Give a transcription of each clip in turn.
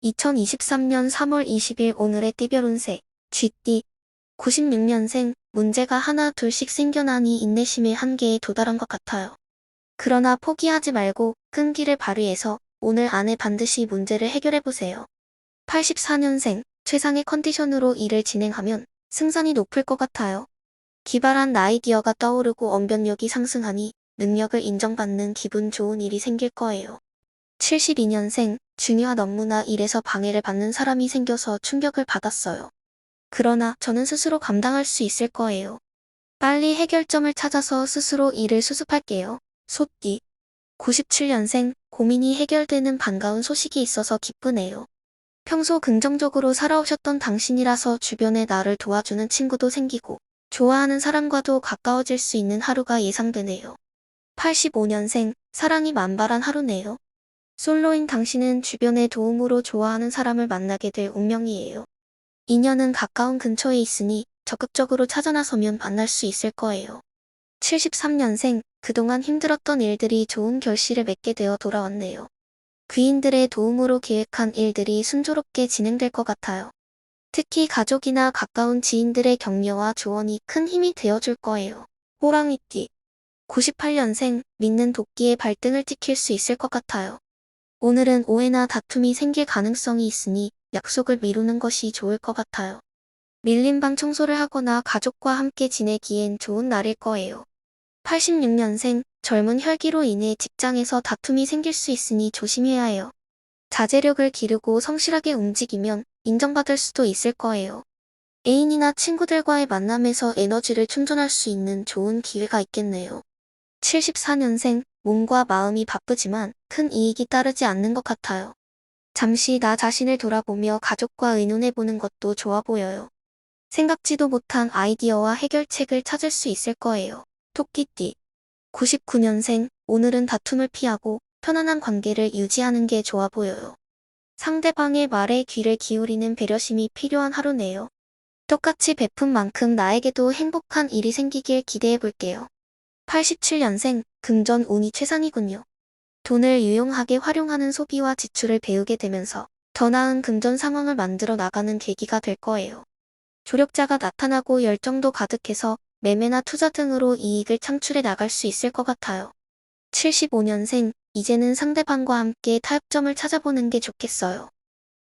2023년 3월 20일 오늘의 띠별 운세 쥐띠 96년생 문제가 하나 둘씩 생겨나니 인내심의 한계에 도달한 것 같아요. 그러나 포기하지 말고 끈기를 발휘해서 오늘 안에 반드시 문제를 해결해보세요. 84년생 최상의 컨디션으로 일을 진행하면 승산이 높을 것 같아요. 기발한 아이디어가 떠오르고 언변력이 상승하니 능력을 인정받는 기분 좋은 일이 생길 거예요. 72년생 중요한 업무나 일에서 방해를 받는 사람이 생겨서 충격을 받았어요. 그러나 저는 스스로 감당할 수 있을 거예요. 빨리 해결점을 찾아서 스스로 일을 수습할게요. 소띠 97년생 고민이 해결되는 반가운 소식이 있어서 기쁘네요. 평소 긍정적으로 살아오셨던 당신이라서 주변에 나를 도와주는 친구도 생기고 좋아하는 사람과도 가까워질 수 있는 하루가 예상되네요. 85년생 사랑이 만발한 하루네요. 솔로인 당신은 주변의 도움으로 좋아하는 사람을 만나게 될 운명이에요. 인연은 가까운 근처에 있으니 적극적으로 찾아 나서면 만날 수 있을 거예요. 73년생 그동안 힘들었던 일들이 좋은 결실을 맺게 되어 돌아왔네요. 귀인들의 도움으로 계획한 일들이 순조롭게 진행될 것 같아요. 특히 가족이나 가까운 지인들의 격려와 조언이 큰 힘이 되어줄 거예요. 호랑이띠 98년생 믿는 도끼의 발등을 찍힐 수 있을 것 같아요. 오늘은 오해나 다툼이 생길 가능성이 있으니 약속을 미루는 것이 좋을 것 같아요. 밀린 방 청소를 하거나 가족과 함께 지내기엔 좋은 날일 거예요. 86년생 젊은 혈기로 인해 직장에서 다툼이 생길 수 있으니 조심해야 해요. 자제력을 기르고 성실하게 움직이면 인정받을 수도 있을 거예요. 애인이나 친구들과의 만남에서 에너지를 충전할 수 있는 좋은 기회가 있겠네요. 74년생 몸과 마음이 바쁘지만 큰 이익이 따르지 않는 것 같아요. 잠시 나 자신을 돌아보며 가족과 의논해보는 것도 좋아 보여요. 생각지도 못한 아이디어와 해결책을 찾을 수 있을 거예요. 토끼띠 99년생 오늘은 다툼을 피하고 편안한 관계를 유지하는 게 좋아 보여요. 상대방의 말에 귀를 기울이는 배려심이 필요한 하루네요. 똑같이 베푼 만큼 나에게도 행복한 일이 생기길 기대해 볼게요. 87년생 금전 운이 최상이군요. 돈을 유용하게 활용하는 소비와 지출을 배우게 되면서 더 나은 금전 상황을 만들어 나가는 계기가 될 거예요. 조력자가 나타나고 열정도 가득해서 매매나 투자 등으로 이익을 창출해 나갈 수 있을 것 같아요. 75년생 이제는 상대방과 함께 타협점을 찾아보는 게 좋겠어요.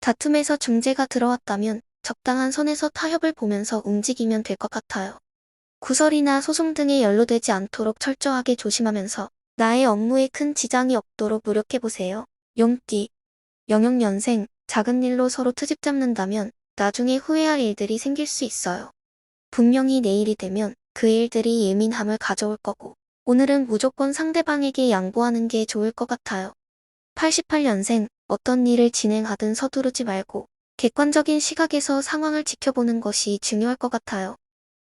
다툼에서 중재가 들어왔다면 적당한 선에서 타협을 보면서 움직이면 될 것 같아요. 구설이나 소송 등에 연루되지 않도록 철저하게 조심하면서 나의 업무에 큰 지장이 없도록 노력해보세요. 용띠 00년생 작은 일로 서로 트집 잡는다면 나중에 후회할 일들이 생길 수 있어요. 분명히 내일이 되면 그 일들이 예민함을 가져올 거고 오늘은 무조건 상대방에게 양보하는 게 좋을 것 같아요. 88년생 어떤 일을 진행하든 서두르지 말고 객관적인 시각에서 상황을 지켜보는 것이 중요할 것 같아요.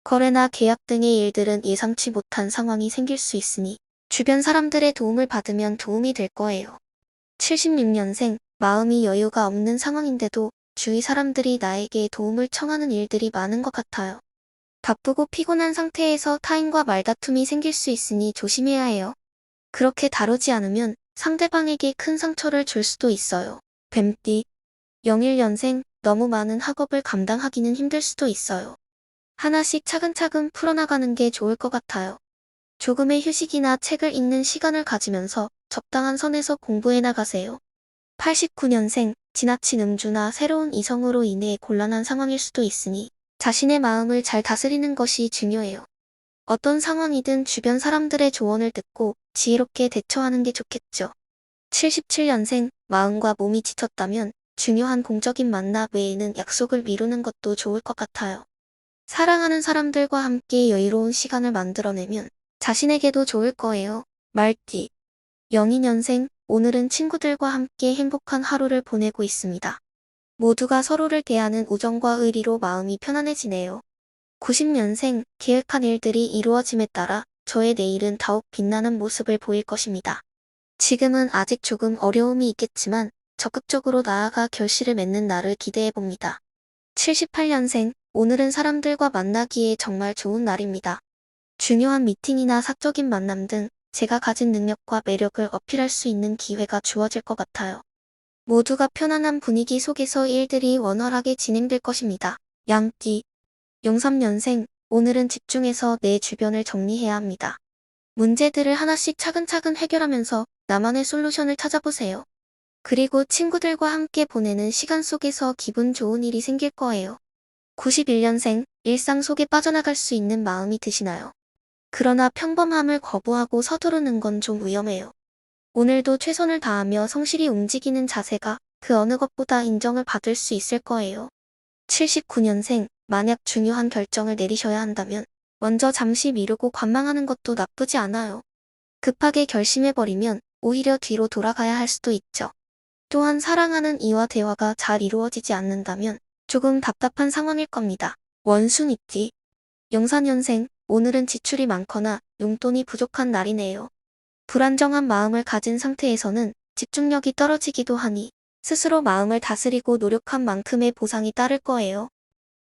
거래나 계약 등의 일들은 예상치 못한 상황이 생길 수 있으니 주변 사람들의 도움을 받으면 도움이 될 거예요. 76년생 마음이 여유가 없는 상황인데도 주위 사람들이 나에게 도움을 청하는 일들이 많은 것 같아요. 바쁘고 피곤한 상태에서 타인과 말다툼이 생길 수 있으니 조심해야 해요. 그렇게 다루지 않으면 상대방에게 큰 상처를 줄 수도 있어요. 뱀띠 01년생 너무 많은 학업을 감당하기는 힘들 수도 있어요. 하나씩 차근차근 풀어나가는 게 좋을 것 같아요. 조금의 휴식이나 책을 읽는 시간을 가지면서 적당한 선에서 공부해 나가세요. 89년생 지나친 음주나 새로운 이성으로 인해 곤란한 상황일 수도 있으니 자신의 마음을 잘 다스리는 것이 중요해요. 어떤 상황이든 주변 사람들의 조언을 듣고 지혜롭게 대처하는 게 좋겠죠. 77년생 마음과 몸이 지쳤다면 중요한 공적인 만남 외에는 약속을 미루는 것도 좋을 것 같아요. 사랑하는 사람들과 함께 여유로운 시간을 만들어내면 자신에게도 좋을 거예요. 말띠 02년생 오늘은 친구들과 함께 행복한 하루를 보내고 있습니다. 모두가 서로를 대하는 우정과 의리로 마음이 편안해지네요. 90년생 계획한 일들이 이루어짐에 따라 저의 내일은 더욱 빛나는 모습을 보일 것입니다. 지금은 아직 조금 어려움이 있겠지만 적극적으로 나아가 결실을 맺는 날을 기대해봅니다. 78년생 오늘은 사람들과 만나기에 정말 좋은 날입니다. 중요한 미팅이나 사적인 만남 등 제가 가진 능력과 매력을 어필할 수 있는 기회가 주어질 것 같아요. 모두가 편안한 분위기 속에서 일들이 원활하게 진행될 것입니다. 양띠, 용삼년생, 오늘은 집중해서 내 주변을 정리해야 합니다. 문제들을 하나씩 차근차근 해결하면서 나만의 솔루션을 찾아보세요. 그리고 친구들과 함께 보내는 시간 속에서 기분 좋은 일이 생길 거예요. 91년생, 일상 속에 빠져나갈 수 있는 마음이 드시나요? 그러나 평범함을 거부하고 서두르는 건 좀 위험해요. 오늘도 최선을 다하며 성실히 움직이는 자세가 그 어느 것보다 인정을 받을 수 있을 거예요. 79년생, 만약 중요한 결정을 내리셔야 한다면 먼저 잠시 미루고 관망하는 것도 나쁘지 않아요. 급하게 결심해버리면 오히려 뒤로 돌아가야 할 수도 있죠. 또한 사랑하는 이와 대화가 잘 이루어지지 않는다면 조금 답답한 상황일 겁니다. 원숭이띠, 용사년생, 오늘은 지출이 많거나 용돈이 부족한 날이네요. 불안정한 마음을 가진 상태에서는 집중력이 떨어지기도 하니 스스로 마음을 다스리고 노력한 만큼의 보상이 따를 거예요.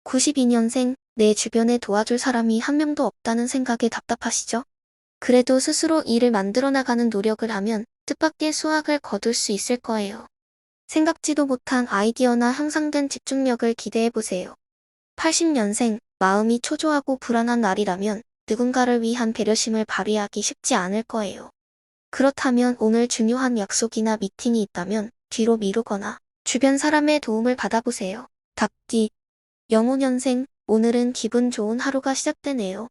92년생, 내 주변에 도와줄 사람이 한 명도 없다는 생각에 답답하시죠? 그래도 스스로 일을 만들어 나가는 노력을 하면 뜻밖의 수확을 거둘 수 있을 거예요. 생각지도 못한 아이디어나 향상된 집중력을 기대해보세요. 80년생, 마음이 초조하고 불안한 날이라면 누군가를 위한 배려심을 발휘하기 쉽지 않을 거예요. 그렇다면 오늘 중요한 약속이나 미팅이 있다면 뒤로 미루거나 주변 사람의 도움을 받아보세요. 답띠, 영호년생, 오늘은 기분 좋은 하루가 시작되네요.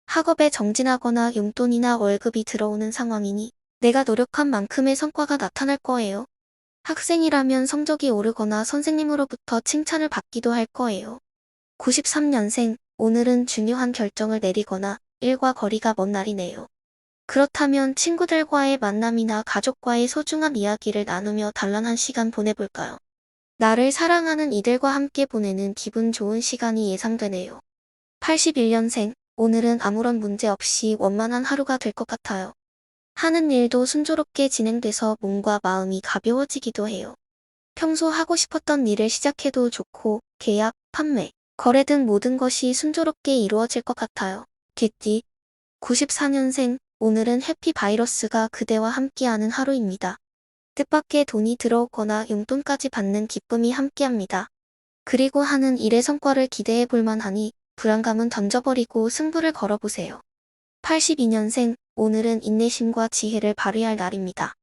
학업에 정진하거나 용돈이나 월급이 들어오는 상황이니 내가 노력한 만큼의 성과가 나타날 거예요. 학생이라면 성적이 오르거나 선생님으로부터 칭찬을 받기도 할 거예요. 93년생, 오늘은 중요한 결정을 내리거나 일과 거리가 먼 날이네요. 그렇다면 친구들과의 만남이나 가족과의 소중한 이야기를 나누며 단란한 시간 보내볼까요? 나를 사랑하는 이들과 함께 보내는 기분 좋은 시간이 예상되네요. 81년생, 오늘은 아무런 문제 없이 원만한 하루가 될 것 같아요. 하는 일도 순조롭게 진행돼서 몸과 마음이 가벼워지기도 해요. 평소 하고 싶었던 일을 시작해도 좋고 계약, 판매, 거래 등 모든 것이 순조롭게 이루어질 것 같아요. 개띠, 94년생, 오늘은 해피바이러스가 그대와 함께하는 하루입니다. 뜻밖의 돈이 들어오거나 용돈까지 받는 기쁨이 함께합니다. 그리고 하는 일의 성과를 기대해 볼 만하니 불안감은 던져버리고 승부를 걸어보세요. 82년생, 오늘은 인내심과 지혜를 발휘할 날입니다.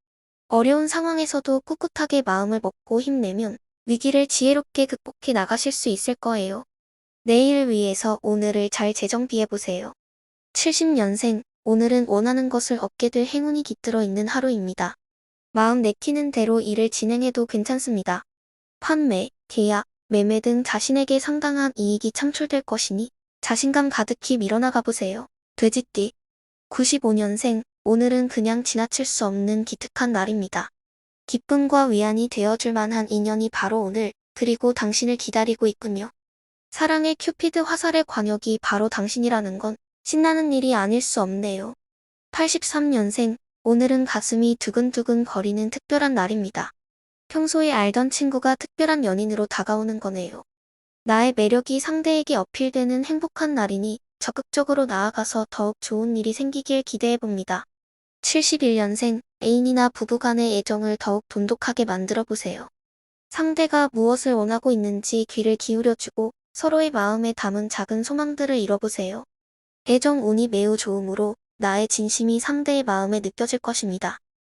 어려운 상황에서도 꿋꿋하게 마음을 먹고 힘내면 위기를 지혜롭게 극복해 나가실 수 있을 거예요. 내일을 위해서 오늘을 잘 재정비해보세요. 70년생, 오늘은 원하는 것을 얻게 될 행운이 깃들어 있는 하루입니다. 마음 내키는 대로 일을 진행해도 괜찮습니다. 판매, 계약, 매매 등 자신에게 상당한 이익이 창출될 것이니 자신감 가득히 밀어나가 보세요. 돼지띠, 95년생, 오늘은 그냥 지나칠 수 없는 기특한 날입니다. 기쁨과 위안이 되어줄 만한 인연이 바로 오늘, 그리고 당신을 기다리고 있군요. 사랑의 큐피드 화살의 관역이 바로 당신이라는 건 신나는 일이 아닐 수 없네요. 83년생, 오늘은 가슴이 두근두근 거리는 특별한 날입니다. 평소에 알던 친구가 특별한 연인으로 다가오는 거네요. 나의 매력이 상대에게 어필되는 행복한 날이니 적극적으로 나아가서 더욱 좋은 일이 생기길 기대해봅니다. 71년생, 애인이나 부부 간의 애정을 더욱 돈독하게 만들어보세요. 상대가 무엇을 원하고 있는지 귀를 기울여주고 서로의 마음에 담은 작은 소망들을 이뤄보세요. 애정 운이 매우 좋으므로 나의 진심이 상대의 마음에 느껴질 것입니다.